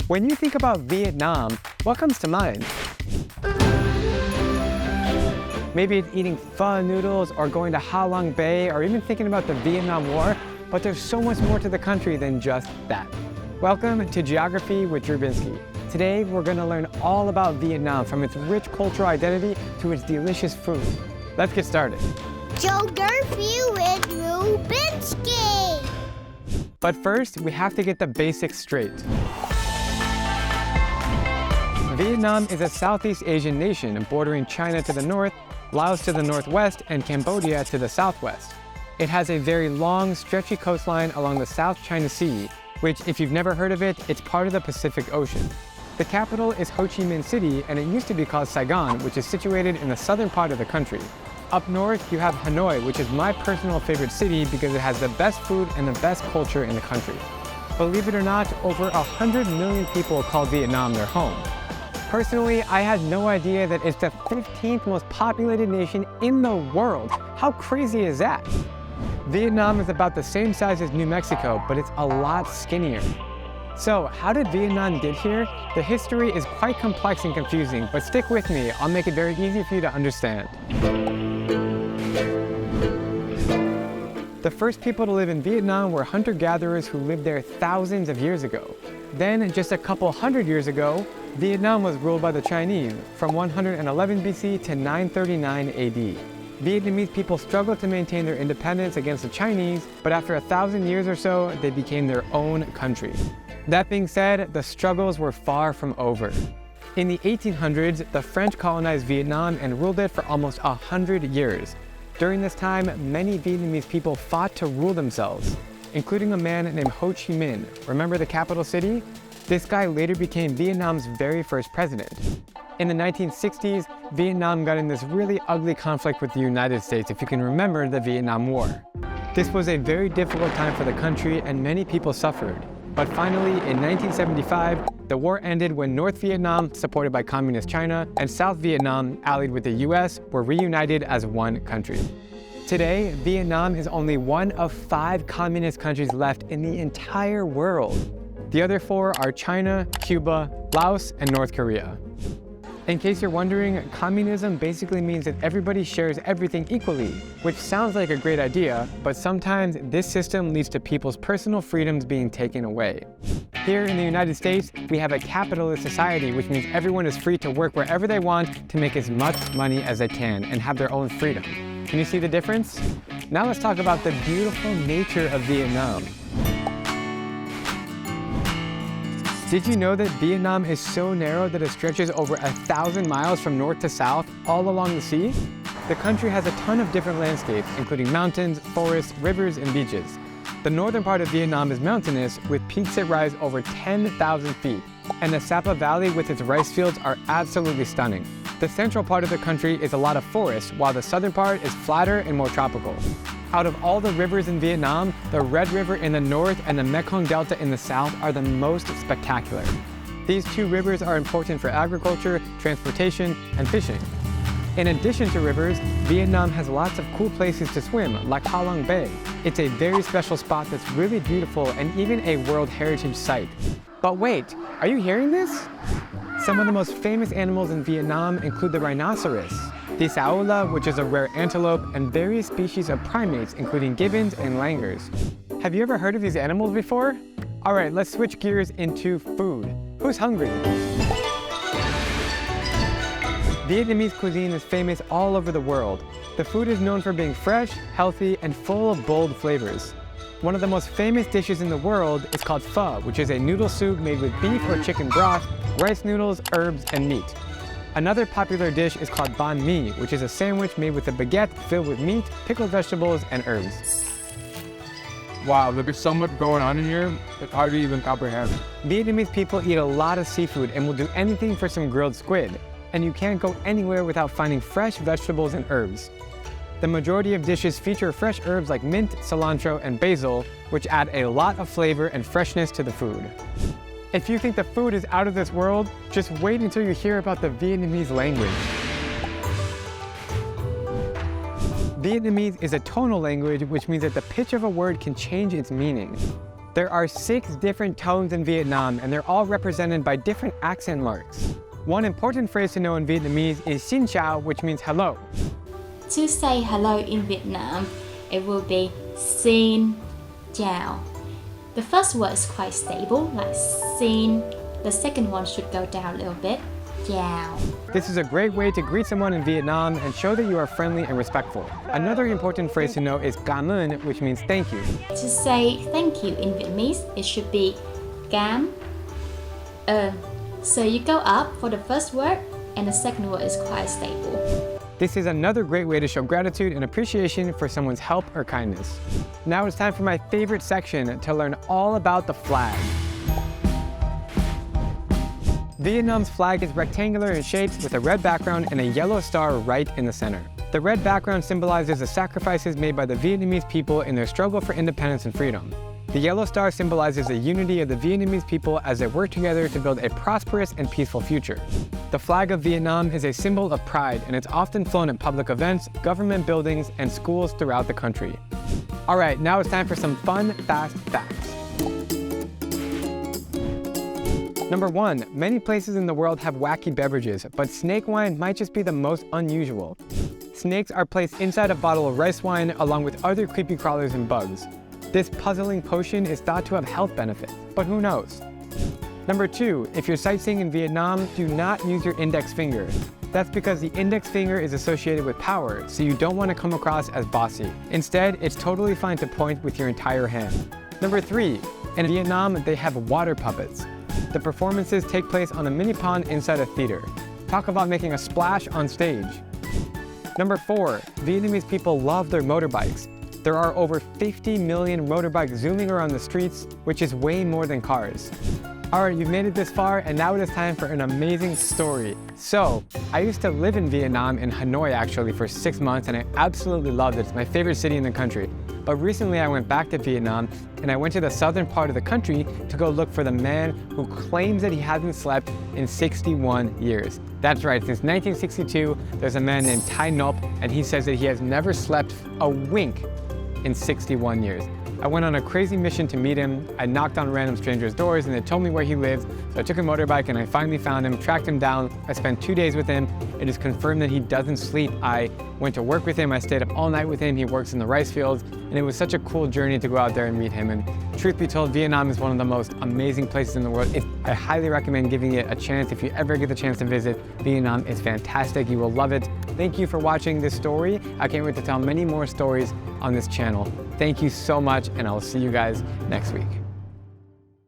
When you think about Vietnam, what comes to mind? Maybe it's eating pho noodles or going to Ha Long Bay or even thinking about the Vietnam War, but there's so much more to the country than just that. Welcome to Geography with Drew Binsky. Today, we're going to learn all about Vietnam, from its rich cultural identity to its delicious food. Let's get started. Geography with Drew Binsky. But first, we have to get the basics straight. Vietnam is a Southeast Asian nation bordering China to the north, Laos to the northwest, and Cambodia to the southwest. It has a very long, stretchy coastline along the South China Sea, which, if you've never heard of it, it's part of the Pacific Ocean. The capital is Ho Chi Minh City, and it used to be called Saigon, which is situated in the southern part of the country. Up north, you have Hanoi, which is my personal favorite city because it has the best food and the best culture in the country. Believe it or not, over 100 million people call Vietnam their home. Personally, I had no idea that it's the 15th most populated nation in the world. How crazy is that? Vietnam is about the same size as New Mexico, but it's a lot skinnier. So, how did Vietnam get here? The history is quite complex and confusing, but stick with me, I'll make it very easy for you to understand. The first people to live in Vietnam were hunter-gatherers who lived there thousands of years ago. Then, just a couple hundred years ago, Vietnam was ruled by the Chinese from 111 BC to 939 AD. Vietnamese people struggled to maintain their independence against the Chinese, but after 1,000 years or so, they became their own country. That being said, the struggles were far from over. In the 1800s, the French colonized Vietnam and ruled it for almost 100 years. During this time, many Vietnamese people fought to rule themselves, including a man named Ho Chi Minh. Remember the capital city? This guy later became Vietnam's very first president. In the 1960s, Vietnam got in this really ugly conflict with the United States, if you can remember the Vietnam War. This was a very difficult time for the country and many people suffered. But finally, in 1975, the war ended when North Vietnam, supported by Communist China, and South Vietnam, allied with the US, were reunited as one country. Today, Vietnam is only one of 5 communist countries left in the entire world. The other 4 are China, Cuba, Laos, and North Korea. In case you're wondering, communism basically means that everybody shares everything equally, which sounds like a great idea, but sometimes this system leads to people's personal freedoms being taken away. Here in the United States, we have a capitalist society, which means everyone is free to work wherever they want to make as much money as they can and have their own freedom. Can you see the difference? Now let's talk about the beautiful nature of Vietnam. Did you know that Vietnam is so narrow that it stretches over 1,000 miles from north to south, all along the sea? The country has a ton of different landscapes, including mountains, forests, rivers, and beaches. The northern part of Vietnam is mountainous, with peaks that rise over 10,000 feet, and the Sapa Valley with its rice fields are absolutely stunning. The central part of the country is a lot of forest, while the southern part is flatter and more tropical. Out of all the rivers in Vietnam, the Red River in the north and the Mekong Delta in the south are the most spectacular. These 2 rivers are important for agriculture, transportation, and fishing. In addition to rivers, Vietnam has lots of cool places to swim, like Ha Long Bay. It's a very special spot that's really beautiful and even a World Heritage Site. But wait, are you hearing this? Some of the most famous animals in Vietnam include the rhinoceros, the saola, which is a rare antelope, and various species of primates, including gibbons and langurs. Have you ever heard of these animals before? All right, let's switch gears into food. Who's hungry? Vietnamese cuisine is famous all over the world. The food is known for being fresh, healthy, and full of bold flavors. One of the most famous dishes in the world is called pho, which is a noodle soup made with beef or chicken broth, rice noodles, herbs, and meat. Another popular dish is called banh mi, which is a sandwich made with a baguette filled with meat, pickled vegetables, and herbs. Wow, there's so much going on in here, it's hard to even comprehend. Vietnamese people eat a lot of seafood and will do anything for some grilled squid. And you can't go anywhere without finding fresh vegetables and herbs. The majority of dishes feature fresh herbs like mint, cilantro, and basil, which add a lot of flavor and freshness to the food. If you think the food is out of this world, just wait until you hear about the Vietnamese language. Vietnamese is a tonal language, which means that the pitch of a word can change its meaning. There are 6 different tones in Vietnam, and they're all represented by different accent marks. One important phrase to know in Vietnamese is xin chào, which means hello. To say hello in Vietnam, it will be xin chào. The first word is quite stable, like xin. The second one should go down a little bit. Chào. This is a great way to greet someone in Vietnam and show that you are friendly and respectful. Another important phrase to know is cảm ơn, which means thank you. To say thank you in Vietnamese, it should be cảm ơn. So you go up for the first word, and the second word is quite stable. This is another great way to show gratitude and appreciation for someone's help or kindness. Now it's time for my favorite section to learn all about the flag. Vietnam's flag is rectangular in shape with a red background and a yellow star right in the center. The red background symbolizes the sacrifices made by the Vietnamese people in their struggle for independence and freedom. The yellow star symbolizes the unity of the Vietnamese people as they work together to build a prosperous and peaceful future. The flag of Vietnam is a symbol of pride, and it's often flown at public events, government buildings, and schools throughout the country. All right, now it's time for some fun, fast facts. Number 1, many places in the world have wacky beverages, but snake wine might just be the most unusual. Snakes are placed inside a bottle of rice wine along with other creepy crawlers and bugs. This puzzling potion is thought to have health benefits, but who knows? Number 2, if you're sightseeing in Vietnam, do not use your index finger. That's because the index finger is associated with power, so you don't want to come across as bossy. Instead, it's totally fine to point with your entire hand. Number 3, in Vietnam, they have water puppets. The performances take place on a mini pond inside a theater. Talk about making a splash on stage. Number 4, Vietnamese people love their motorbikes. There are over 50 million motorbikes zooming around the streets, which is way more than cars. All right, you've made it this far, and now it is time for an amazing story. So, I used to live in Vietnam, in Hanoi actually, for 6 months, and I absolutely loved it. It's my favorite city in the country. But recently I went back to Vietnam, and I went to the southern part of the country to go look for the man who claims that he hasn't slept in 61 years. That's right, since 1962, there's a man named Thai Nop, and he says that he has never slept a wink in 61 years. I went on a crazy mission to meet him. I knocked on random strangers' doors and they told me where he lived. So I took a motorbike and I finally found him, tracked him down. I spent 2 days with him. It is confirmed that he doesn't sleep. I went to work with him. I stayed up all night with him. He works in the rice fields. And it was such a cool journey to go out there and meet him. And truth be told, Vietnam is one of the most amazing places in the world. I highly recommend giving it a chance. If you ever get the chance to visit, Vietnam is fantastic. You will love it. Thank you for watching this story. I can't wait to tell many more stories on this channel. Thank you so much, and I will see you guys next week.